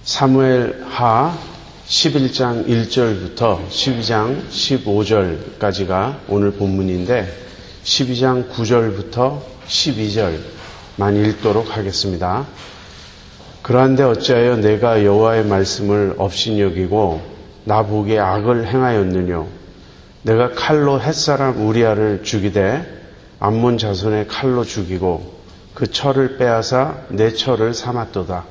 사무엘하 11장 1절부터 12장 15절까지가 오늘 본문인데 12장 9절부터 12절만 읽도록 하겠습니다. 그러한데 어찌하여 내가 여호와의 말씀을 업신여기고 나 보기에 악을 행하였느뇨. 내가 칼로 햇사람 우리아를 죽이되 암몬 자손의 칼로 죽이고 그 철을 빼앗아 내 철을 삼았도다.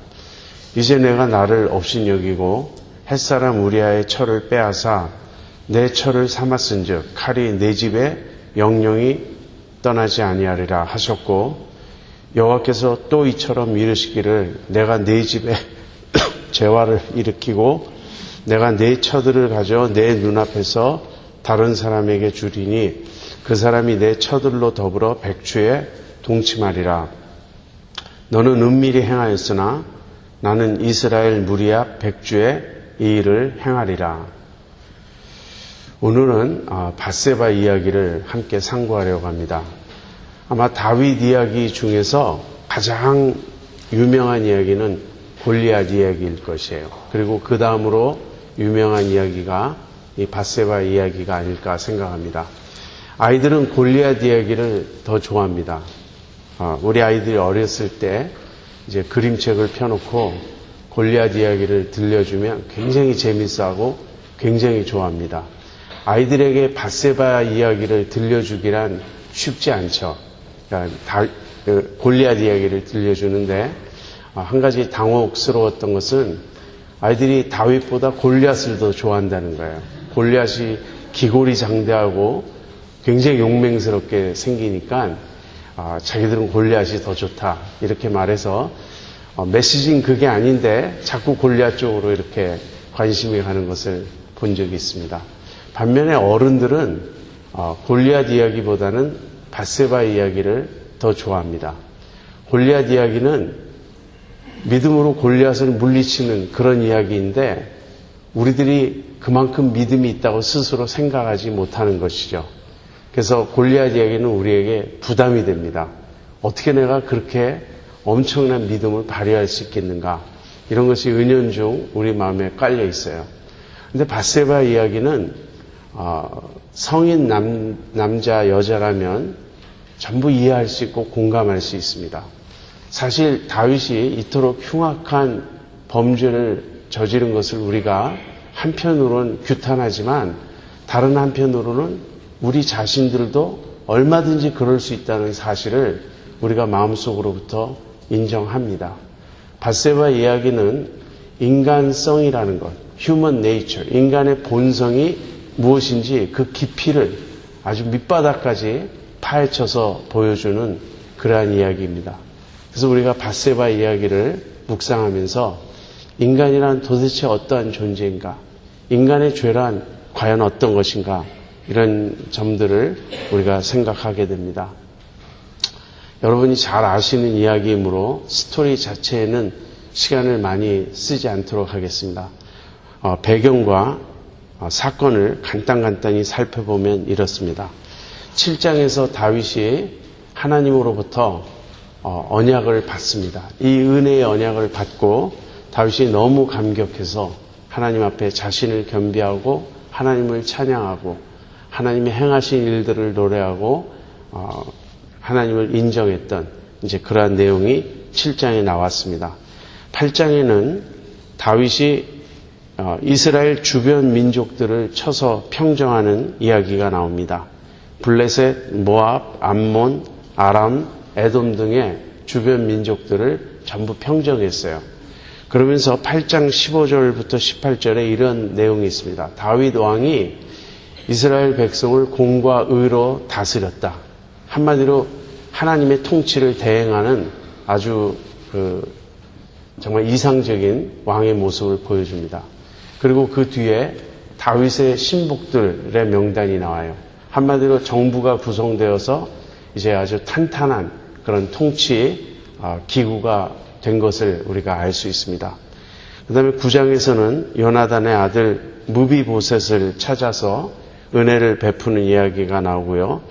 이제 내가 나를 업신여기고 햇사람 우리아의 철을 빼앗아 내 철을 삼았은즉 칼이 내 집에 영영이 떠나지 아니하리라 하셨고, 여호와께서 또 이처럼 이르시기를 내가 내 집에 재화를 일으키고 내가 내 처들을 가져 내 눈앞에서 다른 사람에게 주리니 그 사람이 내 처들로 더불어 백추에 동침하리라. 너는 은밀히 행하였으나 나는 이스라엘 무리 앞 백주에 이 일을 행하리라. 오늘은 밧세바 이야기를 함께 상고하려고 합니다. 아마 다윗 이야기 중에서 가장 유명한 이야기는 골리앗 이야기일 것이에요. 그리고 그 다음으로 유명한 이야기가 이 밧세바 이야기가 아닐까 생각합니다. 아이들은 골리앗 이야기를 더 좋아합니다. 우리 아이들이 어렸을 때 이제 그림책을 펴놓고 골리앗 이야기를 들려주면 굉장히 재밌어하고 굉장히 좋아합니다. 아이들에게 밧세바 이야기를 들려주기란 쉽지 않죠. 그러니까 골리앗 이야기를 들려주는데 한 가지 당혹스러웠던 것은 아이들이 다윗보다 골리앗을 더 좋아한다는 거예요. 골리앗이 기골이 장대하고 굉장히 용맹스럽게 생기니까 자기들은 골리앗이 더 좋다 이렇게 말해서 메시지는 그게 아닌데 자꾸 골리앗 쪽으로 이렇게 관심이 가는 것을 본 적이 있습니다. 반면에 어른들은 골리앗 이야기보다는 밧세바 이야기를 더 좋아합니다. 골리앗 이야기는 믿음으로 골리앗을 물리치는 그런 이야기인데 우리들이 그만큼 믿음이 있다고 스스로 생각하지 못하는 것이죠. 그래서 골리앗 이야기는 우리에게 부담이 됩니다. 어떻게 내가 그렇게 엄청난 믿음을 발휘할 수 있겠는가? 이런 것이 은연중 우리 마음에 깔려 있어요. 근데 밧세바 이야기는 성인 남자 여자라면 전부 이해할 수 있고 공감할 수 있습니다. 사실 다윗이 이토록 흉악한 범죄를 저지른 것을 우리가 한편으로는 규탄하지만 다른 한편으로는 우리 자신들도 얼마든지 그럴 수 있다는 사실을 우리가 마음속으로부터 인정합니다. 밧세바 이야기는 인간성이라는 것, human nature, 인간의 본성이 무엇인지 그 깊이를 아주 밑바닥까지 파헤쳐서 보여주는 그러한 이야기입니다. 그래서 우리가 밧세바 이야기를 묵상하면서 인간이란 도대체 어떠한 존재인가? 인간의 죄란 과연 어떤 것인가? 이런 점들을 우리가 생각하게 됩니다. 여러분이 잘 아시는 이야기이므로 스토리 자체에는 시간을 많이 쓰지 않도록 하겠습니다. 배경과 사건을 간단히 살펴보면 이렇습니다. 7장에서 다윗이 하나님으로부터 언약을 받습니다. 이 은혜의 언약을 받고 다윗이 너무 감격해서 하나님 앞에 자신을 겸비하고 하나님을 찬양하고 하나님이 행하신 일들을 노래하고 하나님을 인정했던 이제 그러한 내용이 7장에 나왔습니다. 8장에는 다윗이 이스라엘 주변 민족들을 쳐서 평정하는 이야기가 나옵니다. 블레셋, 모압, 암몬, 아람, 에돔 등의 주변 민족들을 전부 평정했어요. 그러면서 8장 15절부터 18절에 이런 내용이 있습니다. 다윗 왕이 이스라엘 백성을 공과 의로 다스렸다. 한마디로 하나님의 통치를 대행하는 아주 정말 이상적인 왕의 모습을 보여줍니다. 그리고 그 뒤에 다윗의 신복들의 명단이 나와요. 한마디로 정부가 구성되어서 이제 아주 탄탄한 그런 통치 기구가 된 것을 우리가 알 수 있습니다. 그 다음에 9장에서는 요나단의 아들 무비보셋을 찾아서 은혜를 베푸는 이야기가 나오고요.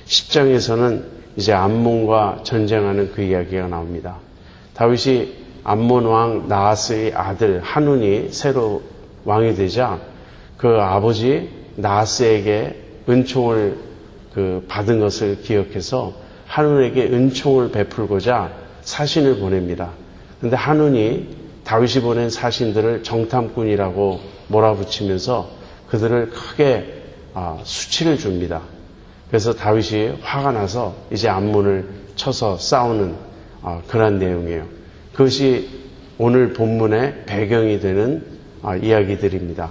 10장에서는 이제 암몬과 전쟁하는 그 이야기가 나옵니다. 다윗이 암몬 왕 나하스의 아들 한운이 새로 왕이 되자 그 아버지 나하스에게 은총을 받은 것을 기억해서 한운에게 은총을 베풀고자 사신을 보냅니다. 그런데 한운이 다윗이 보낸 사신들을 정탐꾼이라고 몰아붙이면서 그들을 크게 수치를 줍니다. 그래서 다윗이 화가 나서 이제 암몬을 쳐서 싸우는 그런 내용이에요. 그것이 오늘 본문의 배경이 되는 이야기들입니다.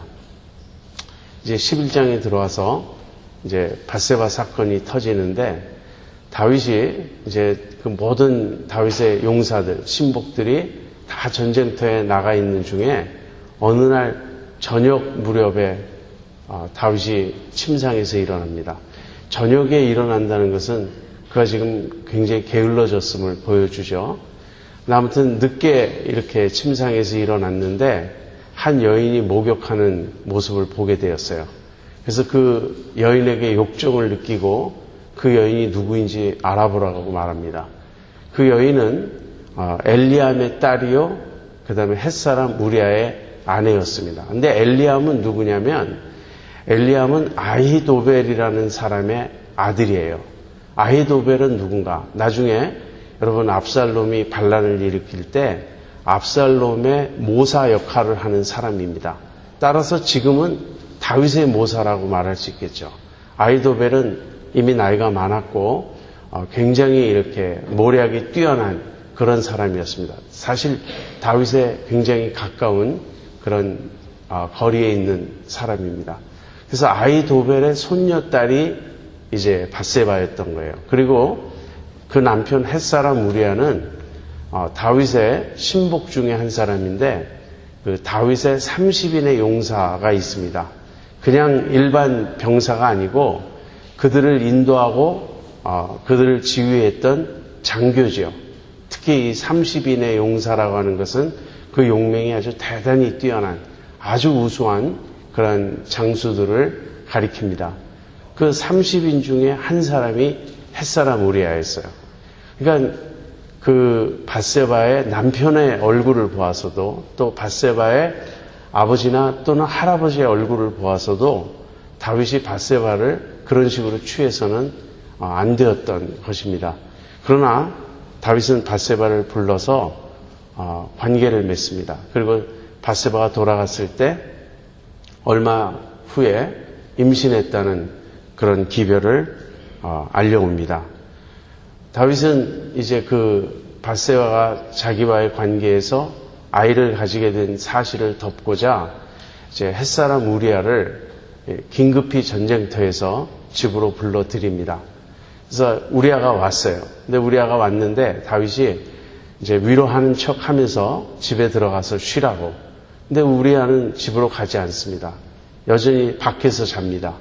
이제 11장에 들어와서 이제 밧세바 사건이 터지는데 다윗이 이제 그 모든 다윗의 용사들, 신복들이 다 전쟁터에 나가 있는 중에 어느 날 저녁 무렵에 다윗이 침상에서 일어납니다. 저녁에 일어난다는 것은 그가 지금 굉장히 게을러졌음을 보여주죠. 아무튼 늦게 이렇게 침상에서 일어났는데 한 여인이 목욕하는 모습을 보게 되었어요. 그래서 그 여인에게 욕정을 느끼고 그 여인이 누구인지 알아보라고 말합니다. 그 여인은 엘리암의 딸이요, 그 다음에 햇사람 우리아의 아내였습니다. 근데 엘리암은 누구냐면 엘리암은 아히도벨이라는 사람의 아들이에요. 아히도벨은 누군가? 나중에 여러분 압살롬이 반란을 일으킬 때 압살롬의 모사 역할을 하는 사람입니다. 따라서 지금은 다윗의 모사라고 말할 수 있겠죠. 아히도벨은 이미 나이가 많았고 굉장히 이렇게 모략이 뛰어난 그런 사람이었습니다. 사실 다윗에 굉장히 가까운 그런 거리에 있는 사람입니다. 그래서 아히도벨의 손녀딸이 이제 밧세바였던 거예요. 그리고 그 남편 햇사람 우리아는 다윗의 신복 중에 한 사람인데 그 다윗의 30인의 용사가 있습니다. 그냥 일반 병사가 아니고 그들을 인도하고 그들을 지휘했던 장교죠. 특히 이 30인의 용사라고 하는 것은 그 용맹이 아주 대단히 뛰어난 아주 우수한 그런 장수들을 가리킵니다. 그 30인 중에 한 사람이 햇사람 우리아였어요. 그러니까 그 밧세바의 남편의 얼굴을 보아서도 또 밧세바의 아버지나 또는 할아버지의 얼굴을 보아서도 다윗이 밧세바를 그런 식으로 취해서는 안 되었던 것입니다. 그러나 다윗은 밧세바를 불러서 관계를 맺습니다. 그리고 밧세바가 돌아갔을 때 얼마 후에 임신했다는 그런 기별을 알려옵니다. 다윗은 이제 그 밧세바가 자기와의 관계에서 아이를 가지게 된 사실을 덮고자 이제 햇사람 우리아를 긴급히 전쟁터에서 집으로 불러들입니다. 그래서 우리아가 왔어요. 근데 우리아가 왔는데 다윗이 이제 위로하는 척 하면서 집에 들어가서 쉬라고. 근데 우리아는 집으로 가지 않습니다. 여전히 밖에서 잡니다.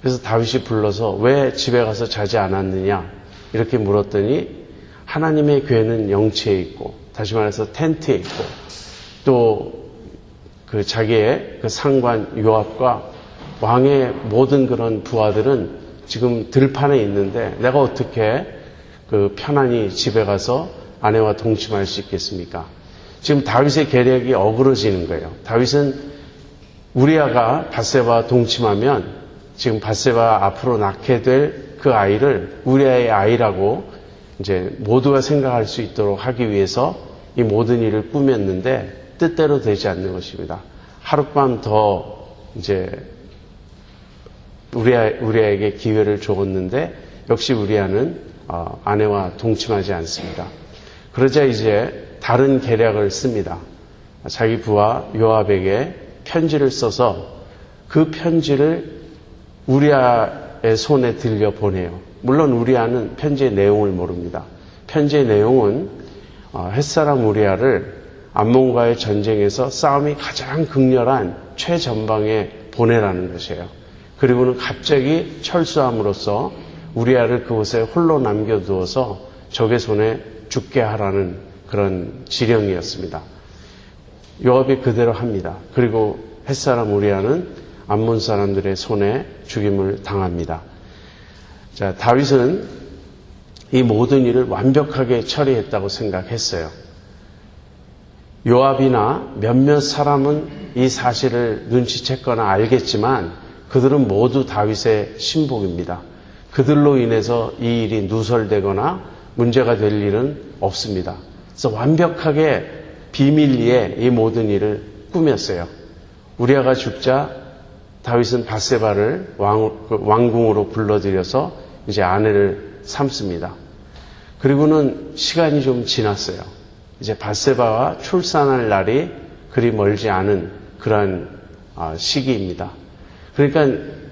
그래서 다윗이 불러서 왜 집에 가서 자지 않았느냐 이렇게 물었더니 하나님의 궤는 영치에 있고 다시 말해서 텐트에 있고 또 그 자기의 그 상관 요압과 왕의 모든 그런 부하들은 지금 들판에 있는데 내가 어떻게 그 편안히 집에 가서 아내와 동침할 수 있겠습니까? 지금 다윗의 계략이 어그러지는 거예요. 다윗은 우리아가 밧세바와 동침하면 지금 밧세바 앞으로 낳게 될 그 아이를 우리아의 아이라고 이제 모두가 생각할 수 있도록 하기 위해서 이 모든 일을 꾸몄는데 뜻대로 되지 않는 것입니다. 하룻밤 더 이제 우리아에게 기회를 줬는데 역시 우리아는 아내와 동침하지 않습니다. 그러자 이제 다른 계략을 씁니다. 자기 부하 요압에게 편지를 써서 그 편지를 우리아의 손에 들려 보내요. 물론 우리아는 편지의 내용을 모릅니다. 편지의 내용은 햇사람 우리아를 암몬과의 전쟁에서 싸움이 가장 극렬한 최전방에 보내라는 것이에요. 그리고는 갑자기 철수함으로써 우리아를 그곳에 홀로 남겨두어서 적의 손에 죽게 하라는 그런 지령이었습니다. 요압이 그대로 합니다. 그리고 햇사람 우리아는 암몬 사람들의 손에 죽임을 당합니다. 자, 다윗은 이 모든 일을 완벽하게 처리했다고 생각했어요. 요압이나 몇몇 사람은 이 사실을 눈치챘거나 알겠지만 그들은 모두 다윗의 신복입니다. 그들로 인해서 이 일이 누설되거나 문제가 될 일은 없습니다. 그래서 완벽하게 비밀리에 이 모든 일을 꾸몄어요. 우리아가 죽자 다윗은 밧세바를 왕궁으로 불러들여서 이제 아내를 삼습니다. 그리고는 시간이 좀 지났어요. 이제 밧세바와 출산할 날이 그리 멀지 않은 그러한 시기입니다. 그러니까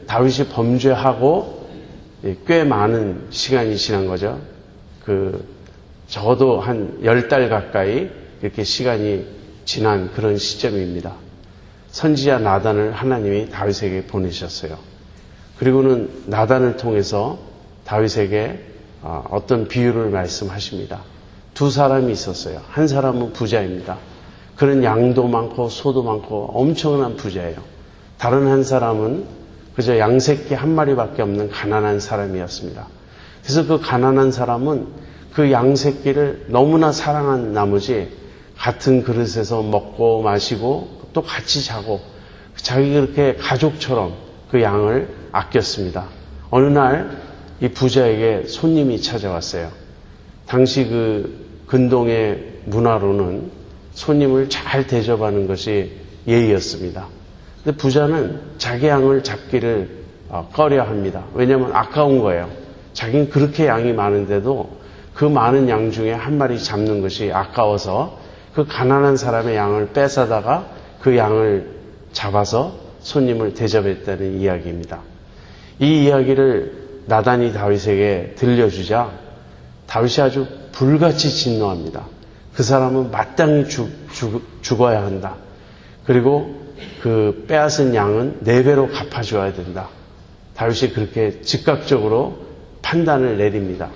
다윗이 범죄하고 꽤 많은 시간이 지난 거죠. 적어도 한 10달 가까이 이렇게 시간이 지난 그런 시점입니다. 선지자 나단을 하나님이 다윗에게 보내셨어요. 그리고는 나단을 통해서 다윗에게 어떤 비유를 말씀하십니다. 두 사람이 있었어요. 한 사람은 부자입니다. 그는 양도 많고 소도 많고 엄청난 부자예요. 다른 한 사람은 그저 양새끼 한 마리밖에 없는 가난한 사람이었습니다. 그래서 그 가난한 사람은 그 양새끼를 너무나 사랑한 나머지 같은 그릇에서 먹고 마시고 또 같이 자고 자기 그렇게 가족처럼 그 양을 아꼈습니다. 어느 날 이 부자에게 손님이 찾아왔어요. 당시 그 근동의 문화로는 손님을 잘 대접하는 것이 예의였습니다. 근데 부자는 자기 양을 잡기를 꺼려합니다. 왜냐하면 아까운 거예요. 자기는 그렇게 양이 많은데도 그 많은 양 중에 한 마리 잡는 것이 아까워서 그 가난한 사람의 양을 뺏어다가 그 양을 잡아서 손님을 대접했다는 이야기입니다. 이 이야기를 나단이 다윗에게 들려주자 다윗이 아주 불같이 진노합니다. 그 사람은 마땅히 죽어야 한다. 그리고 그 빼앗은 양은 4배로 갚아줘야 된다. 다윗이 그렇게 즉각적으로 판단을 내립니다.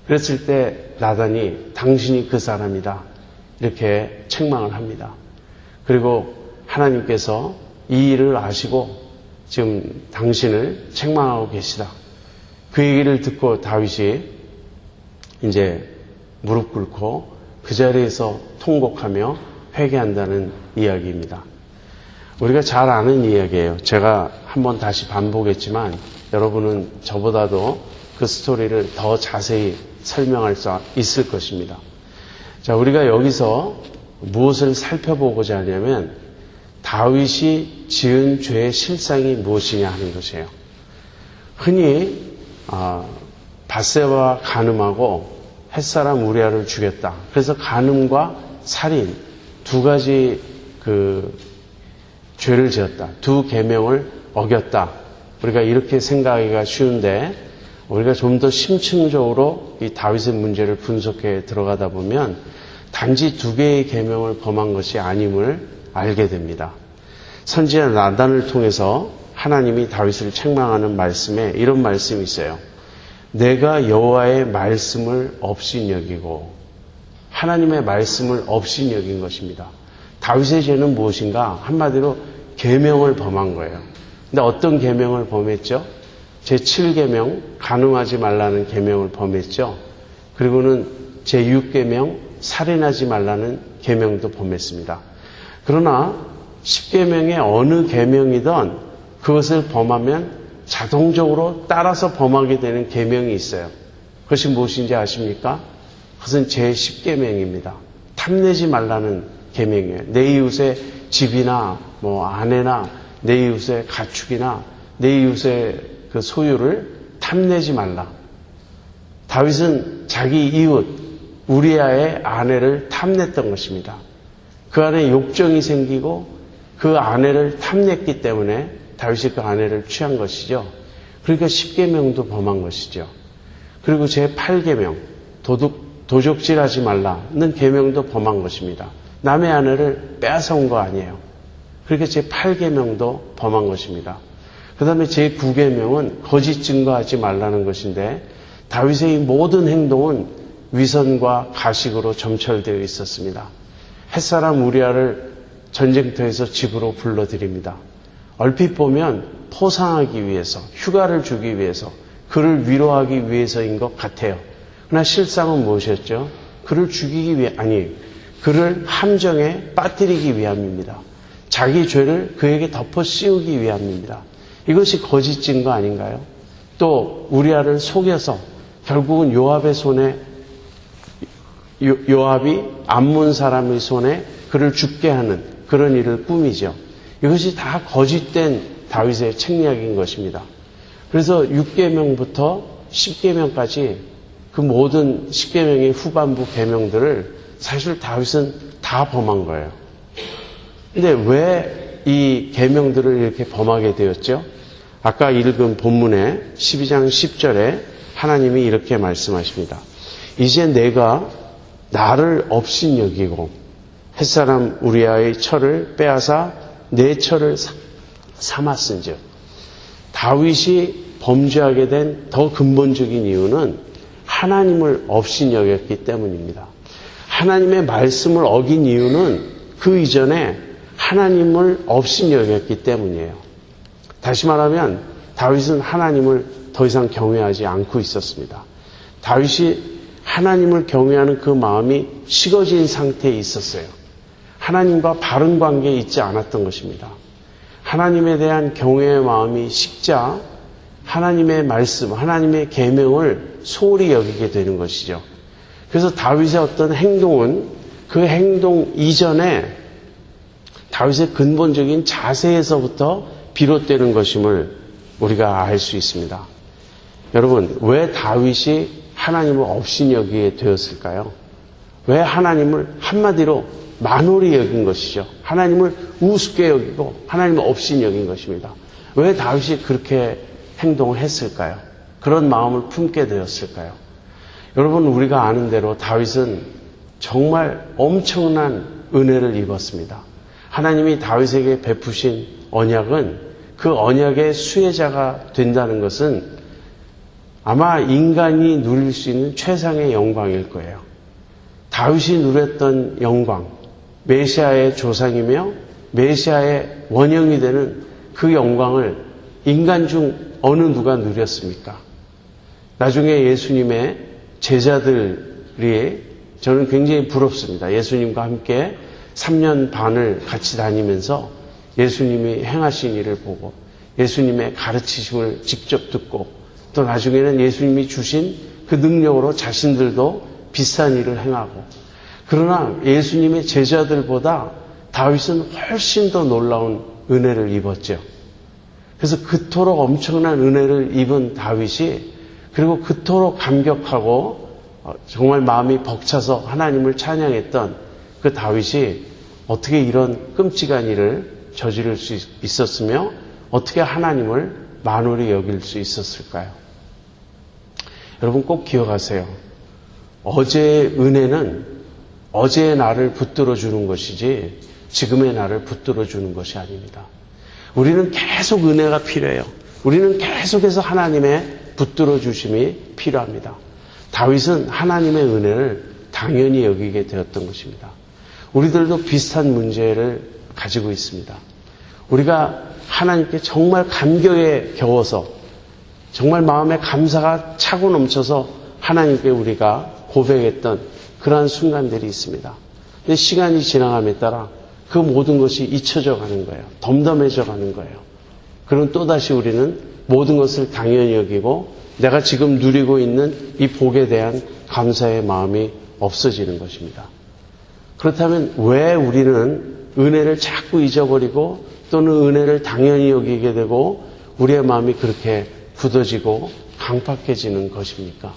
그랬을 때 나단이 당신이 그 사람이다. 이렇게 책망을 합니다. 그리고 하나님께서 이 일을 아시고 지금 당신을 책망하고 계시다. 그 얘기를 듣고 다윗이 이제 무릎 꿇고 그 자리에서 통곡하며 회개한다는 이야기입니다. 우리가 잘 아는 이야기예요. 제가 한번 다시 반복했지만 여러분은 저보다도 그 스토리를 더 자세히 설명할 수 있을 것입니다. 자, 우리가 여기서 무엇을 살펴보고자 하냐면 다윗이 지은 죄의 실상이 무엇이냐 하는 것이에요. 흔히 밧세바와 간음하고 햇사람 우리아를 죽였다. 그래서 간음과 살인 두 가지 죄를 지었다. 두 계명을 어겼다. 우리가 이렇게 생각하기가 쉬운데 우리가 좀 더 심층적으로 이 다윗의 문제를 분석해 들어가다 보면 단지 2개의 계명을 범한 것이 아님을 알게 됩니다. 선지자 나단을 통해서 하나님이 다윗을 책망하는 말씀에 이런 말씀이 있어요. 내가 여호와의 말씀을 없인 여기고 하나님의 말씀을 없인 여긴 것입니다. 다윗의 죄는 무엇인가? 한마디로 계명을 범한 거예요. 근데 어떤 계명을 범했죠? 제7계명 간음하지 말라는 계명을 범했죠. 그리고는 제6계명 살인하지 말라는 계명도 범했습니다. 그러나 10계명의 어느 계명이든 그것을 범하면 자동적으로 따라서 범하게 되는 계명이 있어요. 그것이 무엇인지 아십니까? 그것은 제10계명입니다. 탐내지 말라는 계명이에요. 내 이웃의 집이나 아내나 내 이웃의 가축이나 내 이웃의 그 소유를 탐내지 말라. 다윗은 자기 이웃 우리아의 아내를 탐냈던 것입니다. 그 안에 욕정이 생기고 그 아내를 탐냈기 때문에 다윗이 그 아내를 취한 것이죠. 그러니까 10계명도 범한 것이죠. 그리고 제8계명 도적질하지 말라는 계명도 범한 것입니다. 남의 아내를 빼앗아온 거 아니에요. 그러니까 제8계명도 범한 것입니다. 그 다음에 제9계명은 거짓 증거하지 말라는 것인데 다윗의 이 모든 행동은 위선과 가식으로 점철되어 있었습니다. 햇사람 우리아를 전쟁터에서 집으로 불러들입니다. 얼핏 보면 포상하기 위해서, 휴가를 주기 위해서, 그를 위로하기 위해서인 것 같아요. 그러나 실상은 무엇이었죠? 그를 죽이기 위해, 그를 함정에 빠뜨리기 위함입니다. 자기 죄를 그에게 덮어 씌우기 위함입니다. 이것이 거짓 증거 아닌가요? 또 우리아를 속여서 결국은 요압의 손에 요압이 암몬 사람의 손에 그를 죽게 하는 그런 일을 꾸미죠. 이것이 다 거짓된 다윗의 책략인 것입니다. 그래서 6계명부터 10계명까지 그 모든 10계명의 후반부 계명들을 사실 다윗은 다 범한 거예요. 근데 왜 이 계명들을 이렇게 범하게 되었죠? 아까 읽은 본문의 12장 10절에 하나님이 이렇게 말씀하십니다. 이제 내가 나를 업신여기고 햇사람 우리아의 철을 빼앗아 내 철을 삼았은즉. 다윗이 범죄하게 된 더 근본적인 이유는 하나님을 업신여겼기 때문입니다. 하나님의 말씀을 어긴 이유는 그 이전에 하나님을 업신여겼기 때문이에요. 다시 말하면 다윗은 하나님을 더 이상 경외하지 않고 있었습니다. 다윗이 하나님을 경외하는 그 마음이 식어진 상태에 있었어요. 하나님과 바른 관계에 있지 않았던 것입니다. 하나님에 대한 경외의 마음이 식자 하나님의 말씀, 하나님의 계명을 소홀히 여기게 되는 것이죠. 그래서 다윗의 어떤 행동은 그 행동 이전에 다윗의 근본적인 자세에서부터 비롯되는 것임을 우리가 알 수 있습니다. 여러분, 왜 다윗이 하나님을 업신여기게 되었을까요? 왜 하나님을 한마디로 만홀히 여긴 것이죠. 하나님을 우습게 여기고 하나님을 업신여긴 것입니다. 왜 다윗이 그렇게 행동을 했을까요? 그런 마음을 품게 되었을까요? 여러분, 우리가 아는 대로 다윗은 정말 엄청난 은혜를 입었습니다. 하나님이 다윗에게 베푸신 언약은 그 언약의 수혜자가 된다는 것은 아마 인간이 누릴 수 있는 최상의 영광일 거예요. 다윗이 누렸던 영광, 메시아의 조상이며 메시아의 원형이 되는 그 영광을 인간 중 어느 누가 누렸습니까? 나중에 예수님의 제자들이 저는 굉장히 부럽습니다. 예수님과 함께 3년 반을 같이 다니면서 예수님이 행하신 일을 보고 예수님의 가르치심을 직접 듣고 또 나중에는 예수님이 주신 그 능력으로 자신들도 비슷한 일을 행하고 그러나 예수님의 제자들보다 다윗은 훨씬 더 놀라운 은혜를 입었죠. 그래서 그토록 엄청난 은혜를 입은 다윗이 그리고 그토록 감격하고 정말 마음이 벅차서 하나님을 찬양했던 그 다윗이 어떻게 이런 끔찍한 일을 저지를 수 있었으며 어떻게 하나님을 만홀히 여길 수 있었을까요? 여러분 꼭 기억하세요. 어제의 은혜는 어제의 나를 붙들어 주는 것이지 지금의 나를 붙들어 주는 것이 아닙니다. 우리는 계속 은혜가 필요해요. 우리는 계속해서 하나님의 붙들어 주심이 필요합니다. 다윗은 하나님의 은혜를 당연히 여기게 되었던 것입니다. 우리들도 비슷한 문제를 가지고 있습니다. 우리가 하나님께 정말 감격에 겨워서 정말 마음에 감사가 차고 넘쳐서 하나님께 우리가 고백했던 그러한 순간들이 있습니다. 근데 시간이 지나감에 따라 그 모든 것이 잊혀져 가는 거예요. 덤덤해져 가는 거예요. 그럼 또다시 우리는 모든 것을 당연히 여기고 내가 지금 누리고 있는 이 복에 대한 감사의 마음이 없어지는 것입니다. 그렇다면 왜 우리는 은혜를 자꾸 잊어버리고 또는 은혜를 당연히 여기게 되고 우리의 마음이 그렇게 굳어지고 강팍해지는 것입니까?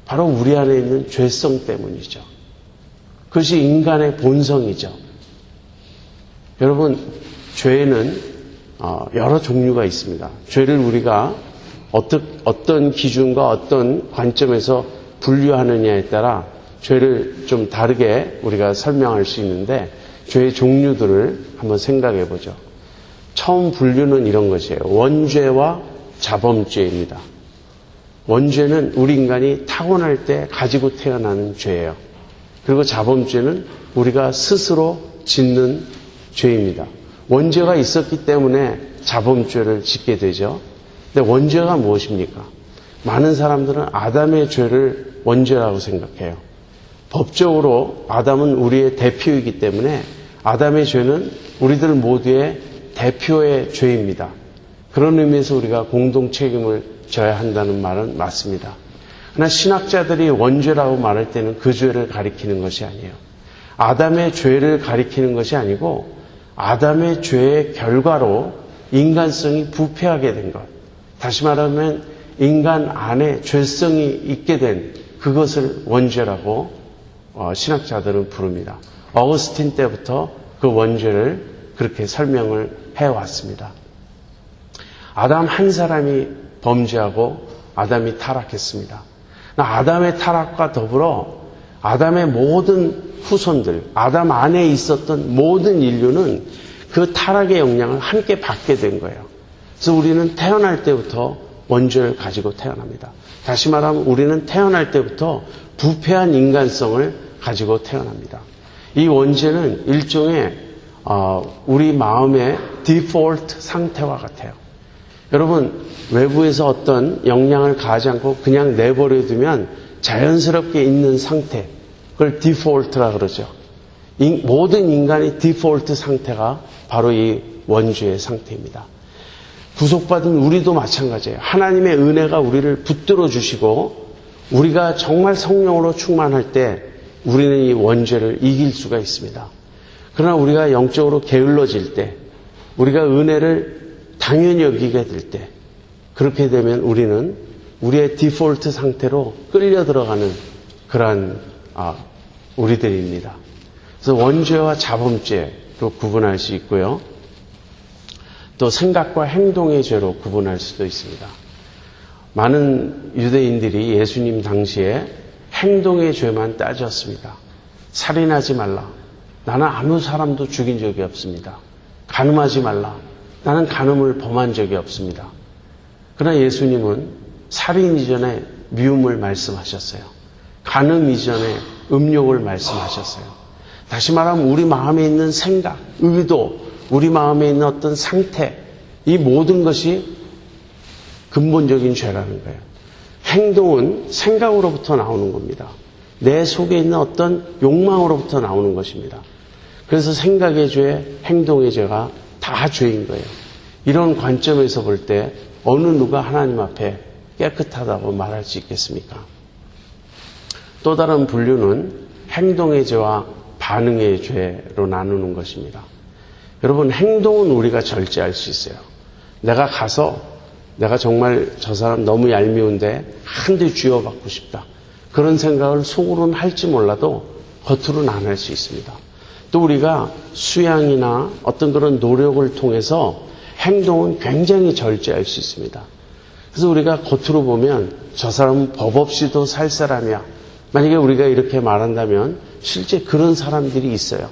바로 우리 안에 있는 죄성 때문이죠. 그것이 인간의 본성이죠. 여러분, 죄는 여러 종류가 있습니다. 죄를 우리가 어떤 기준과 어떤 관점에서 분류하느냐에 따라 죄를 좀 다르게 우리가 설명할 수 있는데 죄의 종류들을 한번 생각해 보죠. 처음 분류는 이런 것이에요. 원죄와 자범죄입니다. 원죄는 우리 인간이 타고날 때 가지고 태어나는 죄예요. 그리고 자범죄는 우리가 스스로 짓는 죄입니다. 원죄가 있었기 때문에 자범죄를 짓게 되죠. 근데 원죄가 무엇입니까? 많은 사람들은 아담의 죄를 원죄라고 생각해요. 법적으로 아담은 우리의 대표이기 때문에 아담의 죄는 우리들 모두의 대표의 죄입니다. 그런 의미에서 우리가 공동 책임을 져야 한다는 말은 맞습니다. 그러나 신학자들이 원죄라고 말할 때는 그 죄를 가리키는 것이 아니에요. 아담의 죄를 가리키는 것이 아니고 아담의 죄의 결과로 인간성이 부패하게 된 것. 다시 말하면 인간 안에 죄성이 있게 된 그것을 원죄라고 신학자들은 부릅니다. 어거스틴 때부터 그 원죄를 그렇게 설명을 해왔습니다. 아담 한 사람이 범죄하고 아담이 타락했습니다. 아담의 타락과 더불어 아담의 모든 후손들, 아담 안에 있었던 모든 인류는 그 타락의 영향을 함께 받게 된 거예요. 그래서 우리는 태어날 때부터 원죄를 가지고 태어납니다. 다시 말하면 우리는 태어날 때부터 부패한 인간성을 가지고 태어납니다. 이 원죄는 일종의 우리 마음의 디폴트 상태와 같아요. 여러분, 외부에서 어떤 영향을 가하지 않고 그냥 내버려두면 자연스럽게 있는 상태, 그걸 디폴트라 그러죠. 모든 인간의 디폴트 상태가 바로 이 원죄의 상태입니다. 구속받은 우리도 마찬가지예요. 하나님의 은혜가 우리를 붙들어 주시고 우리가 정말 성령으로 충만할 때 우리는 이 원죄를 이길 수가 있습니다. 그러나 우리가 영적으로 게을러질 때, 우리가 은혜를 당연히 여기게 될 때, 그렇게 되면 우리는 우리의 디폴트 상태로 끌려 들어가는 그러한 우리들입니다. 그래서 원죄와 자범죄로 구분할 수 있고요. 또 생각과 행동의 죄로 구분할 수도 있습니다. 많은 유대인들이 예수님 당시에 행동의 죄만 따졌습니다. 살인하지 말라. 나는 아무 사람도 죽인 적이 없습니다. 간음하지 말라. 나는 간음을 범한 적이 없습니다. 그러나 예수님은 살인 이전에 미움을 말씀하셨어요. 간음 이전에 음욕을 말씀하셨어요. 다시 말하면 우리 마음에 있는 생각, 의도, 우리 마음에 있는 어떤 상태, 이 모든 것이 근본적인 죄라는 거예요. 행동은 생각으로부터 나오는 겁니다. 내 속에 있는 어떤 욕망으로부터 나오는 것입니다. 그래서 생각의 죄, 행동의 죄가 다 죄인 거예요. 이런 관점에서 볼 때 어느 누가 하나님 앞에 깨끗하다고 말할 수 있겠습니까? 또 다른 분류는 행동의 죄와 반응의 죄로 나누는 것입니다. 여러분, 행동은 우리가 절제할 수 있어요. 내가 가서 내가 정말 저 사람 너무 얄미운데 한 대 쥐어받고 싶다. 그런 생각을 속으로는 할지 몰라도 겉으로는 안 할 수 있습니다. 또 우리가 수양이나 어떤 그런 노력을 통해서 행동은 굉장히 절제할 수 있습니다. 그래서 우리가 겉으로 보면 저 사람은 법 없이도 살 사람이야. 만약에 우리가 이렇게 말한다면 실제 그런 사람들이 있어요.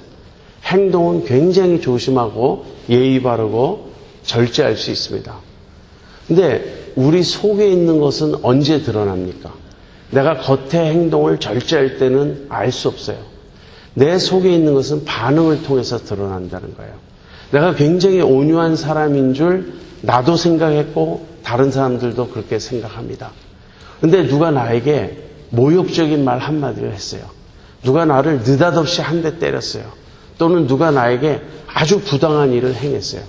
행동은 굉장히 조심하고 예의 바르고 절제할 수 있습니다. 근데 우리 속에 있는 것은 언제 드러납니까? 내가 겉의 행동을 절제할 때는 알 수 없어요. 내 속에 있는 것은 반응을 통해서 드러난다는 거예요. 내가 굉장히 온유한 사람인 줄 나도 생각했고 다른 사람들도 그렇게 생각합니다. 근데 누가 나에게 모욕적인 말 한마디를 했어요. 누가 나를 느닷없이 한 대 때렸어요. 또는 누가 나에게 아주 부당한 일을 행했어요.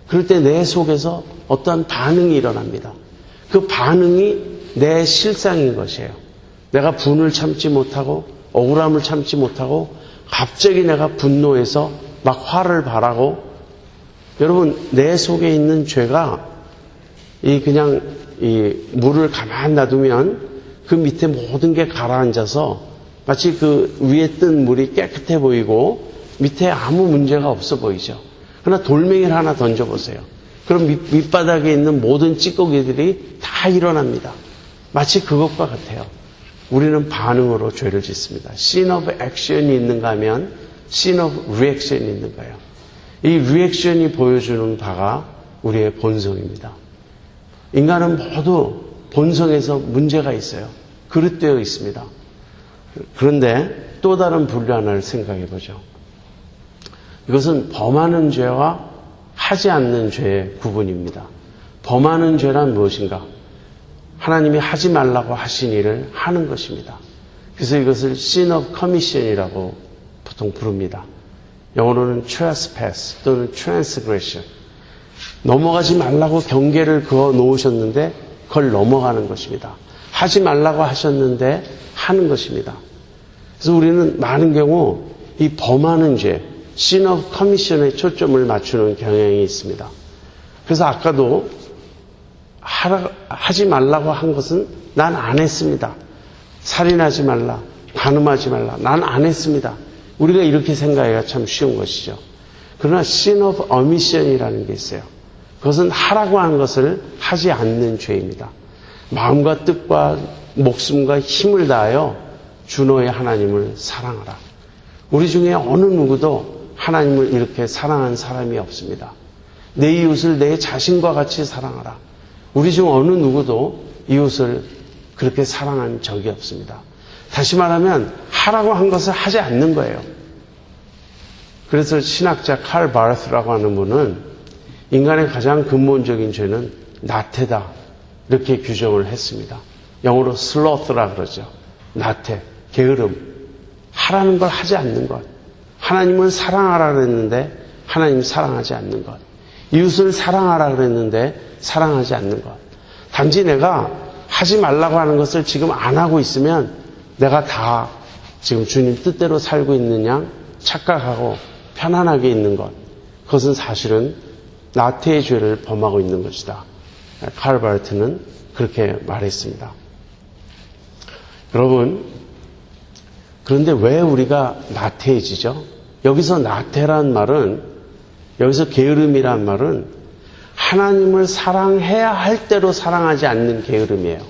그럴 때 내 속에서 어떠한 반응이 일어납니다. 그 반응이 내 실상인 것이에요. 내가 분을 참지 못하고 억울함을 참지 못하고 갑자기 내가 분노해서 막 화를 발하고, 여러분, 내 속에 있는 죄가 그냥 물을 가만 놔두면 그 밑에 모든 게 가라앉아서 마치 그 위에 뜬 물이 깨끗해 보이고 밑에 아무 문제가 없어 보이죠. 그러나 돌멩이를 하나 던져보세요. 그럼 밑바닥에 있는 모든 찌꺼기들이 다 일어납니다. 마치 그것과 같아요. 우리는 반응으로 죄를 짓습니다. sin of action이 있는가 하면 sin of reaction이 있는 거예요. 이 리액션이 보여주는 바가 우리의 본성입니다. 인간은 모두 본성에서 문제가 있어요. 그릇되어 있습니다. 그런데 또 다른 분류 하나를 생각해 보죠. 이것은 범하는 죄와 하지 않는 죄의 구분입니다. 범하는 죄란 무엇인가? 하나님이 하지 말라고 하신 일을 하는 것입니다. 그래서 이것을 sin of commission이라고 보통 부릅니다. 영어로는 trespass 또는 transgression. 넘어가지 말라고 경계를 그어 놓으셨는데 그걸 넘어가는 것입니다. 하지 말라고 하셨는데 하는 것입니다. 그래서 우리는 많은 경우 이 범하는 죄, sin of commission에 초점을 맞추는 경향이 있습니다. 그래서 아까도 하지 말라고 한 것은 난 안 했습니다. 살인하지 말라, 간음하지 말라, 난 안 했습니다. 우리가 이렇게 생각해야 참 쉬운 것이죠. 그러나 sin of omission이라는 게 있어요. 그것은 하라고 한 것을 하지 않는 죄입니다. 마음과 뜻과 목숨과 힘을 다하여 주 너의 하나님을 사랑하라. 우리 중에 어느 누구도 하나님을 이렇게 사랑한 사람이 없습니다. 내 이웃을 내 자신과 같이 사랑하라. 우리 중 어느 누구도 이웃을 그렇게 사랑한 적이 없습니다. 다시 말하면 하라고 한 것을 하지 않는 거예요. 그래서 신학자 칼 바르스라고 하는 분은 인간의 가장 근본적인 죄는 나태다 이렇게 규정을 했습니다. 영어로 슬로스라 그러죠. 나태, 게으름, 하라는 걸 하지 않는 것. 하나님을 사랑하라 그랬는데 하나님 사랑하지 않는 것. 이웃을 사랑하라 그랬는데 사랑하지 않는 것. 단지 내가 하지 말라고 하는 것을 지금 안 하고 있으면 내가 다 지금 주님 뜻대로 살고 있는 양 착각하고 편안하게 있는 것. 그것은 사실은 나태의 죄를 범하고 있는 것이다. 칼 바르트는 그렇게 말했습니다. 여러분, 그런데 왜 우리가 나태해지죠? 여기서 나태란 말은, 여기서 게으름이란 말은 하나님을 사랑해야 할 대로 사랑하지 않는 게으름이에요.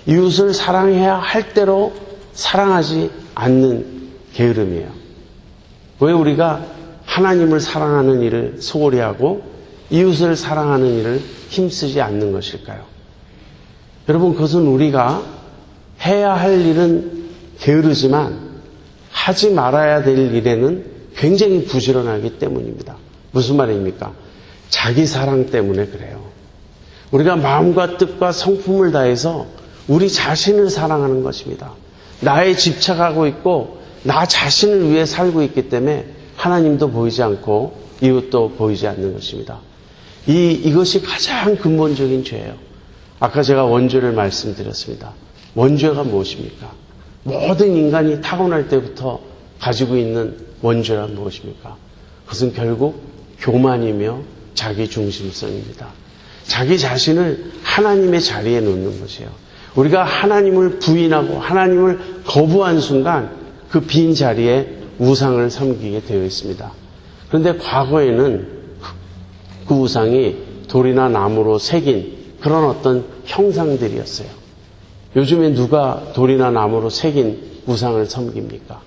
이웃을 사랑해야 할 대로 사랑하지 않는 게으름이에요. 왜 우리가 하나님을 사랑하는 일을 소홀히 하고 이웃을 사랑하는 일을 힘쓰지 않는 것일까요? 여러분, 그것은 우리가 해야 할 일은 게으르지만 하지 말아야 될 일에는 굉장히 부지런하기 때문입니다. 무슨 말입니까? 자기 사랑 때문에 그래요. 우리가 마음과 뜻과 성품을 다해서 우리 자신을 사랑하는 것입니다. 나에 집착하고 있고 나 자신을 위해 살고 있기 때문에 하나님도 보이지 않고 이웃도 보이지 않는 것입니다. 이것이 가장 근본적인 죄예요. 아까 제가 원죄를 말씀드렸습니다. 원죄가 무엇입니까? 모든 인간이 타고날 때부터 가지고 있는 원죄란 무엇입니까? 그것은 결국 교만이며 자기 중심성입니다. 자기 자신을 하나님의 자리에 놓는 것이에요. 우리가 하나님을 부인하고 하나님을 거부한 순간 그 빈 자리에 우상을 섬기게 되어 있습니다. 그런데 과거에는 그 우상이 돌이나 나무로 새긴 그런 어떤 형상들이었어요. 요즘에 누가 돌이나 나무로 새긴 우상을 섬깁니까?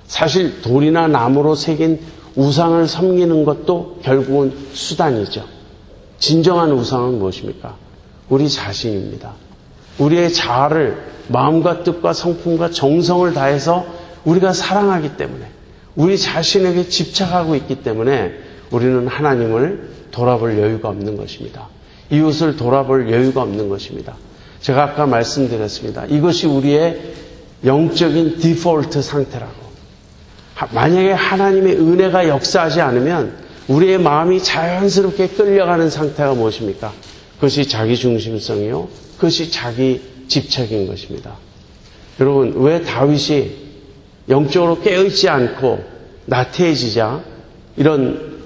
사실 돌이나 나무로 새긴 우상을 섬기는 것도 결국은 수단이죠. 진정한 우상은 무엇입니까? 우리 자신입니다. 우리의 자아를 마음과 뜻과 성품과 정성을 다해서 우리가 사랑하기 때문에, 우리 자신에게 집착하고 있기 때문에 우리는 하나님을 돌아볼 여유가 없는 것입니다. 이웃을 돌아볼 여유가 없는 것입니다. 제가 아까 말씀드렸습니다. 이것이 우리의 영적인 디폴트 상태라고. 만약에 하나님의 은혜가 역사하지 않으면 우리의 마음이 자연스럽게 끌려가는 상태가 무엇입니까? 그것이 자기중심성이요, 그것이 자기 집착인 것입니다. 여러분, 왜 다윗이 영적으로 깨어있지 않고 나태해지자 이런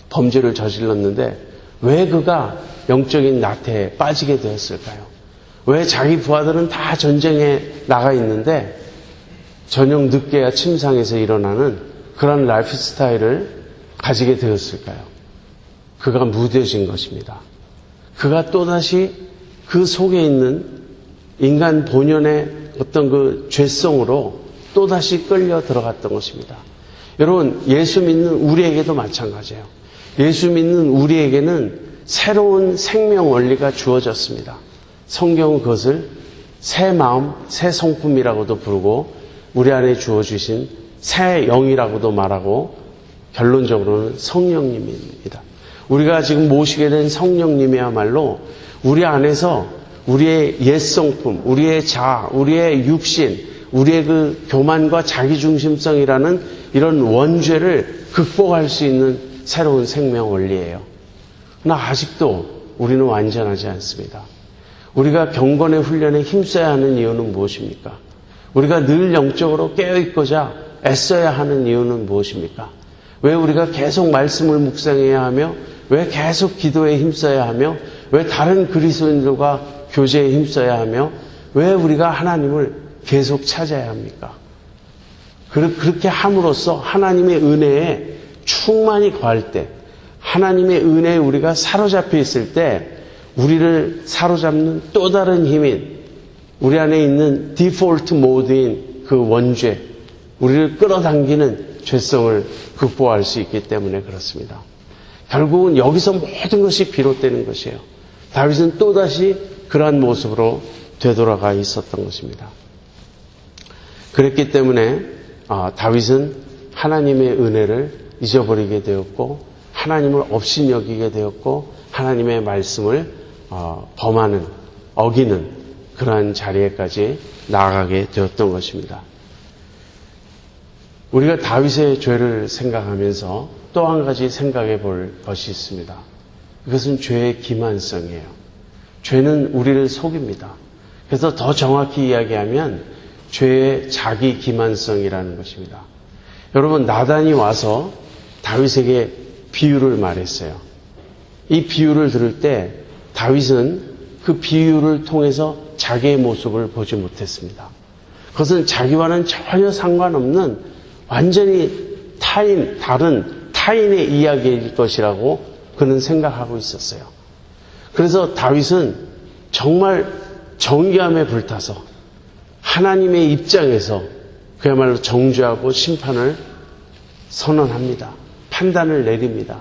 범죄를 저질렀는데 왜 그가 영적인 나태에 빠지게 되었을까요? 왜 자기 부하들은 다 전쟁에 나가 있는데 저녁 늦게야 침상에서 일어나는 그런 라이프 스타일을 가지게 되었을까요? 그가 무뎌진 것입니다. 그가 또다시 그 속에 있는 인간 본연의 어떤 그 죄성으로 또다시 끌려 들어갔던 것입니다. 여러분, 예수 믿는 우리에게도 마찬가지예요. 예수 믿는 우리에게는 새로운 생명 원리가 주어졌습니다. 성경은 그것을 새 마음, 새 성품이라고도 부르고 우리 안에 주어주신 새 영이라고도 말하고 결론적으로는 성령님입니다. 우리가 지금 모시게 된 성령님이야말로 우리 안에서 우리의 옛성품, 우리의 자아, 우리의 육신, 우리의 그 교만과 자기중심성이라는 이런 원죄를 극복할 수 있는 새로운 생명 원리예요. 그러나 아직도 우리는 완전하지 않습니다. 우리가 경건의 훈련에 힘써야 하는 이유는 무엇입니까? 우리가 늘 영적으로 깨어있고자 애써야 하는 이유는 무엇입니까? 왜 우리가 계속 말씀을 묵상해야 하며, 왜 계속 기도에 힘써야 하며, 왜 다른 그리스도인들과 교제에 힘써야 하며, 왜 우리가 하나님을 계속 찾아야 합니까? 그렇게 함으로써 하나님의 은혜에 충만히 거할 때, 하나님의 은혜에 우리가 사로잡혀 있을 때 우리를 사로잡는 또 다른 힘인 우리 안에 있는 디폴트 모드인 그 원죄, 우리를 끌어당기는 죄성을 극복할 수 있기 때문에 그렇습니다. 결국은 여기서 모든 것이 비롯되는 것이에요. 다윗은 또다시 그러한 모습으로 되돌아가 있었던 것입니다. 그랬기 때문에 다윗은 하나님의 은혜를 잊어버리게 되었고 하나님을 업신여기게 되었고 하나님의 말씀을 범하는, 어기는 그러한 자리에까지 나아가게 되었던 것입니다. 우리가 다윗의 죄를 생각하면서 또 한 가지 생각해 볼 것이 있습니다. 이것은 죄의 기만성이에요. 죄는 우리를 속입니다. 그래서 더 정확히 이야기하면 죄의 자기 기만성이라는 것입니다. 여러분, 나단이 와서 다윗에게 비유를 말했어요. 이 비유를 들을 때 다윗은 그 비유를 통해서 자기의 모습을 보지 못했습니다. 그것은 자기와는 전혀 상관없는 완전히 다른 타인의 이야기일 것이라고 그는 생각하고 있었어요. 그래서 다윗은 정말 정의감에 불타서 하나님의 입장에서 그야말로 정죄하고 심판을 선언합니다. 판단을 내립니다.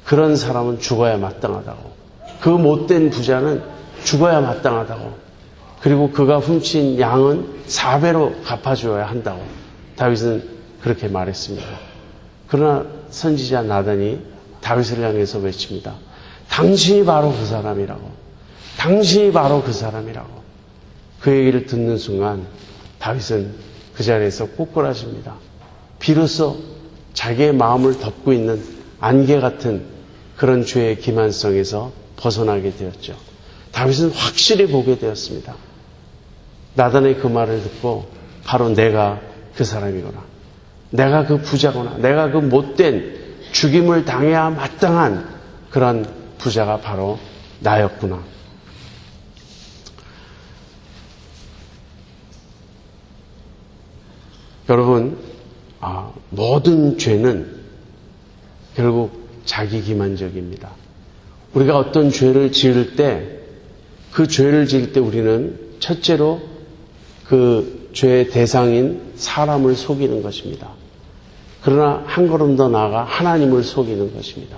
그런 사람은 죽어야 마땅하다고. 그 못된 부자는 죽어야 마땅하다고. 그리고 그가 훔친 양은 4배로 갚아줘야 한다고. 다윗은 그렇게 말했습니다. 그러나 선지자 나단이 다윗을 향해서 외칩니다. 당신이 바로 그 사람이라고. 당신이 바로 그 사람이라고. 그 얘기를 듣는 순간 다윗은 그 자리에서 꼬꾸라집니다. 비로소 자기의 마음을 덮고 있는 안개 같은 그런 죄의 기만성에서 벗어나게 되었죠. 다윗은 확실히 보게 되었습니다. 나단의 그 말을 듣고 바로 내가 그 사람이구나. 내가 그 부자구나. 내가 그 못된 죽임을 당해야 마땅한 그런 부자가 바로 나였구나. 여러분, 모든 죄는 결국 자기 기만적입니다. 우리가 어떤 죄를 지을 때, 그 죄를 지을 때 우리는 첫째로 그 죄의 대상인 사람을 속이는 것입니다. 그러나 한 걸음 더 나아가 하나님을 속이는 것입니다.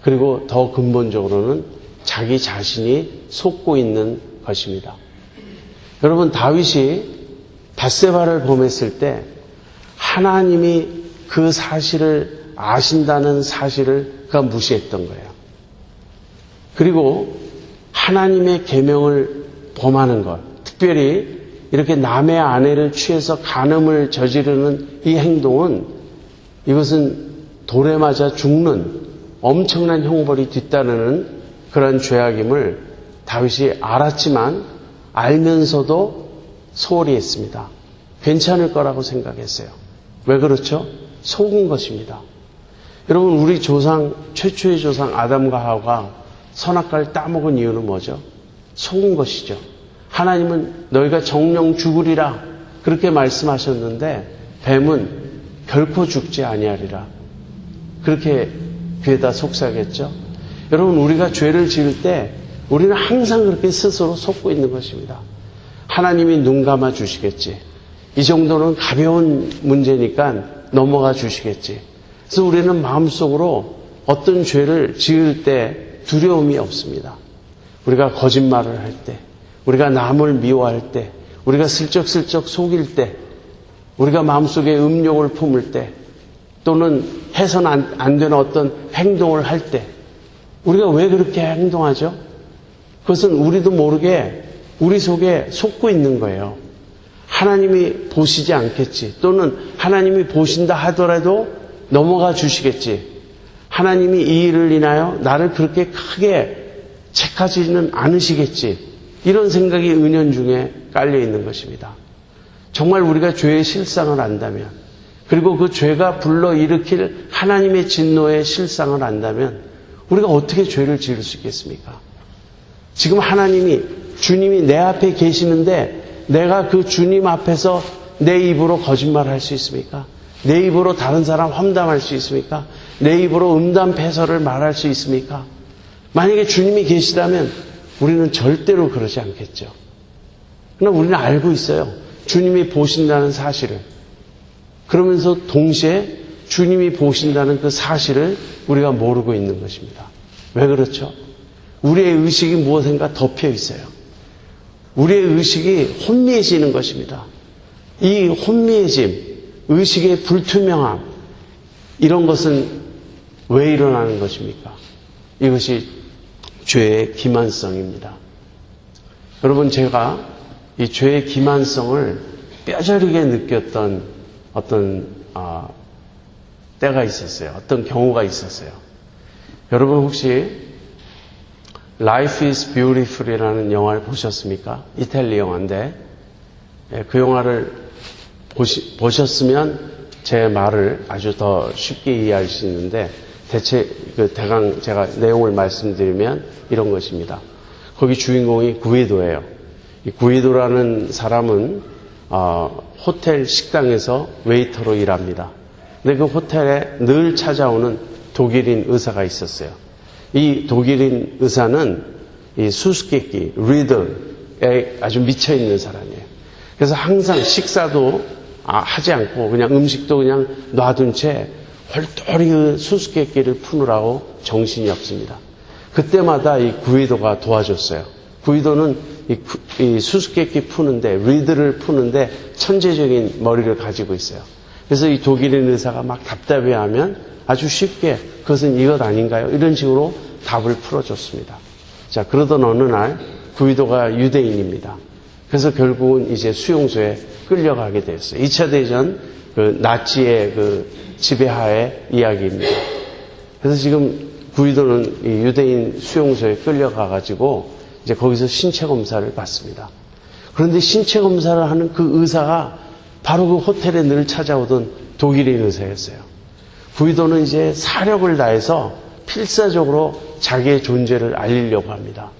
그리고 더 근본적으로는 자기 자신이 속고 있는 것입니다. 여러분, 다윗이 밧세바를 범했을 때 하나님이 그 사실을 아신다는 사실을 그가 무시했던 거예요. 그리고 하나님의 계명을 범하는 것, 특별히 이렇게 남의 아내를 취해서 간음을 저지르는 이 행동은 이것은 돌에 맞아 죽는 엄청난 형벌이 뒤따르는 그런 죄악임을 다윗이 알았지만 알면서도 소홀히 했습니다. 괜찮을 거라고 생각했어요. 왜 그렇죠? 속은 것입니다. 여러분, 우리 조상, 최초의 조상 아담과 하와가 선악과를 따먹은 이유는 뭐죠? 속은 것이죠. 하나님은 너희가 정령 죽으리라 그렇게 말씀하셨는데 뱀은 결코 죽지 아니하리라 그렇게 귀에다 속삭였죠. 여러분, 우리가 죄를 지을 때 우리는 항상 그렇게 스스로 속고 있는 것입니다. 하나님이 눈 감아 주시겠지. 이 정도는 가벼운 문제니까 넘어가 주시겠지. 그래서 우리는 마음속으로 어떤 죄를 지을 때 두려움이 없습니다. 우리가 거짓말을 할 때, 우리가 남을 미워할 때, 우리가 슬쩍슬쩍 속일 때, 우리가 마음속에 음욕을 품을 때, 또는 해서는 안 되는 어떤 행동을 할 때, 우리가 왜 그렇게 행동하죠? 그것은 우리도 모르게 우리 속에 속고 있는 거예요. 하나님이 보시지 않겠지. 또는 하나님이 보신다 하더라도 넘어가 주시겠지. 하나님이 이 일을 인하여 나를 그렇게 크게 책하지는 않으시겠지. 이런 생각이 은연중에 깔려 있는 것입니다. 정말 우리가 죄의 실상을 안다면, 그리고 그 죄가 불러일으킬 하나님의 진노의 실상을 안다면 우리가 어떻게 죄를 지을 수 있겠습니까? 지금 주님이 내 앞에 계시는데 내가 그 주님 앞에서 내 입으로 거짓말할 수 있습니까? 내 입으로 다른 사람 험담할 수 있습니까? 내 입으로 음담패설을 말할 수 있습니까? 만약에 주님이 계시다면 우리는 절대로 그러지 않겠죠. 그러나 우리는 알고 있어요. 주님이 보신다는 사실을. 그러면서 동시에 주님이 보신다는 그 사실을 우리가 모르고 있는 것입니다. 왜 그렇죠? 우리의 의식이 무엇인가 덮여 있어요. 우리의 의식이 혼미해지는 것입니다. 이 혼미해짐, 의식의 불투명함, 이런 것은 왜 일어나는 것입니까? 이것이 죄의 기만성입니다. 여러분, 제가 이 죄의 기만성을 뼈저리게 느꼈던 어떤 때가 있었어요. 어떤 경우가 있었어요. 여러분 혹시 Life is Beautiful이라는 영화를 보셨습니까? 이탈리 영화인데 그 영화를 보셨으면 제 말을 아주 더 쉽게 이해할 수 있는데 대강 제가 내용을 말씀드리면 이런 것입니다. 거기 주인공이 구이도예요. 이 구이도라는 사람은 호텔 식당에서 웨이터로 일합니다. 근데 그 호텔에 늘 찾아오는 독일인 의사가 있었어요. 이 독일인 의사는 이 수수께끼, 리들에 아주 미쳐있는 사람이에요. 그래서 항상 식사도 하지 않고 그냥 음식도 그냥 놔둔 채 홀똘히 그 수수께끼를 푸느라고 정신이 없습니다. 그때마다 이 구이도가 도와줬어요. 구이도는 이 수수께끼 푸는데, 리드를 푸는데 천재적인 머리를 가지고 있어요. 그래서 이 독일인 의사가 막 답답해하면 아주 쉽게 그것은 이것 아닌가요? 이런 식으로 답을 풀어줬습니다. 자, 그러던 어느 날 구이도가 유대인입니다. 그래서 결국은 이제 수용소에 끌려가게 되었어요. 2차 대전 그 나치의 그 지배하에 이야기입니다. 그래서 지금 구이도는 이 유대인 수용소에 끌려가가지고 이제 거기서 신체 검사를 받습니다. 그런데 신체 검사를 하는 그 의사가 바로 그 호텔에 늘 찾아오던 독일인 의사였어요. 구이도는 이제 사력을 다해서 필사적으로 자기의 존재를 알리려고 합니다.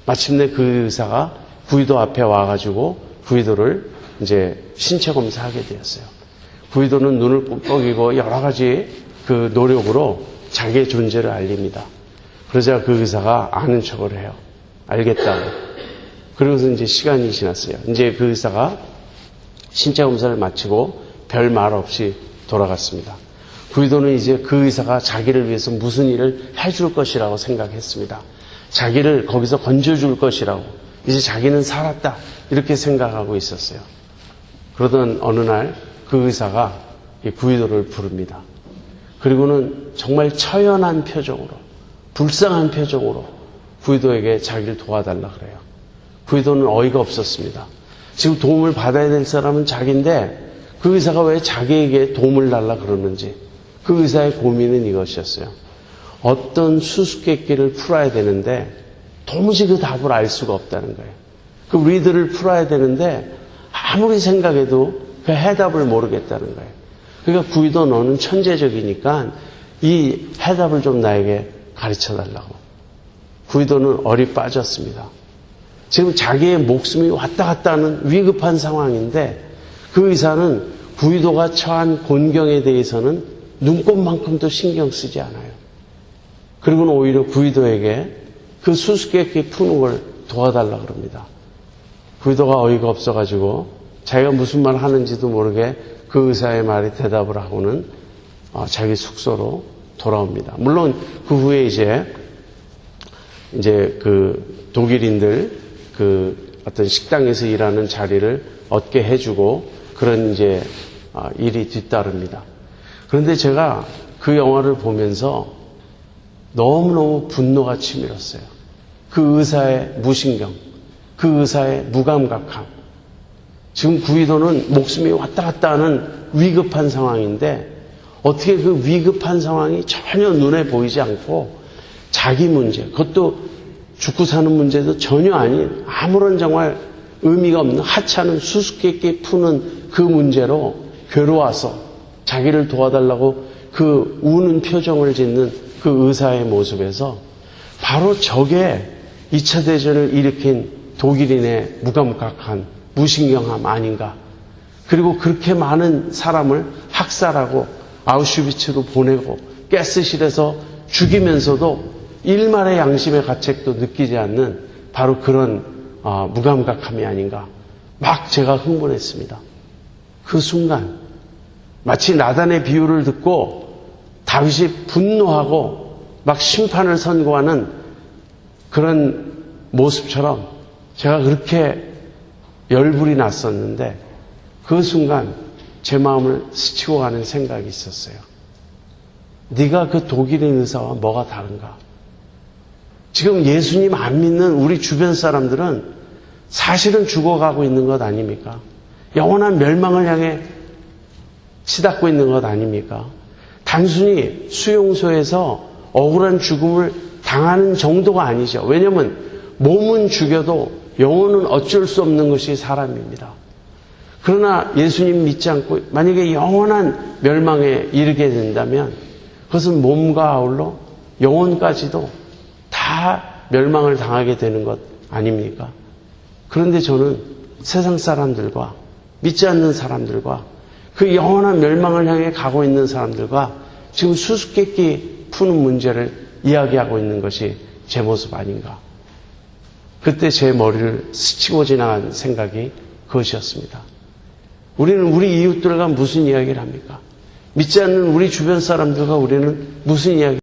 마침내 그 의사가 구이도 앞에 와가지고 구이도를 이제 신체 검사하게 되었어요. 구이도는 눈을 뻑뻑이고 여러 가지 그 노력으로 자기의 존재를 알립니다. 그러자 그 의사가 아는 척을 해요. 알겠다고. 그러고서 이제 시간이 지났어요. 이제 그 의사가 신체 검사를 마치고 별 말 없이 돌아갔습니다. 구이도는 이제 그 의사가 자기를 위해서 무슨 일을 해줄 것이라고 생각했습니다. 자기를 거기서 건져줄 것이라고. 이제 자기는 살았다. 이렇게 생각하고 있었어요. 그러던 어느 날 그 의사가 이 구이도를 부릅니다. 그리고는 정말 처연한 표정으로, 불쌍한 표정으로 구이도에게 자기를 도와달라 그래요. 구이도는 어이가 없었습니다. 지금 도움을 받아야 될 사람은 자기인데 그 의사가 왜 자기에게 도움을 달라 그러는지 그 의사의 고민은 이것이었어요. 어떤 수수께끼를 풀어야 되는데 도무지 그 답을 알 수가 없다는 거예요. 그 리드를 풀어야 되는데 아무리 생각해도 그 해답을 모르겠다는 거예요. 그러니까 구이도 너는 천재적이니까 이 해답을 좀 나에게 가르쳐 달라고. 구이도는 얼이 빠졌습니다. 지금 자기의 목숨이 왔다 갔다 하는 위급한 상황인데 그 의사는 구이도가 처한 곤경에 대해서는 눈꼽만큼도 신경 쓰지 않아요. 그리고는 오히려 구이도에게 그 수수께끼 푸는 걸 도와달라 그럽니다. 구이도가 어이가 없어가지고 자기가 무슨 말 하는지도 모르게 그 의사의 말에 대답을 하고는 자기 숙소로 돌아옵니다. 물론 그 후에 이제 그 독일인들 그 어떤 식당에서 일하는 자리를 얻게 해주고 그런 이제 일이 뒤따릅니다. 그런데 제가 그 영화를 보면서 너무너무 분노가 치밀었어요. 그 의사의 무신경, 그 의사의 무감각함. 지금 구이도는 목숨이 왔다 갔다 하는 위급한 상황인데 어떻게 그 위급한 상황이 전혀 눈에 보이지 않고 자기 문제, 그것도 죽고 사는 문제도 전혀 아닌 아무런 정말 의미가 없는 하찮은 수수께끼 푸는 그 문제로 괴로워서 자기를 도와달라고 그 우는 표정을 짓는 그 의사의 모습에서 바로 저게 2차 대전을 일으킨 독일인의 무감각한 무신경함 아닌가. 그리고 그렇게 많은 사람을 학살하고 아우슈비츠로 보내고 가스실에서 죽이면서도 일말의 양심의 가책도 느끼지 않는 바로 그런 무감각함이 아닌가. 막 제가 흥분했습니다. 그 순간 마치 나단의 비유를 듣고 다윗이 분노하고 막 심판을 선고하는 그런 모습처럼 제가 그렇게 열불이 났었는데 그 순간 제 마음을 스치고 가는 생각이 있었어요. 네가 그 독일인 의사와 뭐가 다른가? 지금 예수님 안 믿는 우리 주변 사람들은 사실은 죽어가고 있는 것 아닙니까? 영원한 멸망을 향해 치닫고 있는 것 아닙니까? 단순히 수용소에서 억울한 죽음을 당하는 정도가 아니죠. 왜냐하면 몸은 죽여도 영혼은 어쩔 수 없는 것이 사람입니다. 그러나 예수님 믿지 않고 만약에 영원한 멸망에 이르게 된다면 그것은 몸과 아울러 영혼까지도 다 멸망을 당하게 되는 것 아닙니까? 그런데 저는 세상 사람들과 믿지 않는 사람들과 그 영원한 멸망을 향해 가고 있는 사람들과 지금 수수께끼 푸는 문제를 이야기하고 있는 것이 제 모습 아닌가. 그때 제 머리를 스치고 지나간 생각이 그것이었습니다. 우리는 우리 이웃들과 무슨 이야기를 합니까? 믿지 않는 우리 주변 사람들과 우리는 무슨 이야기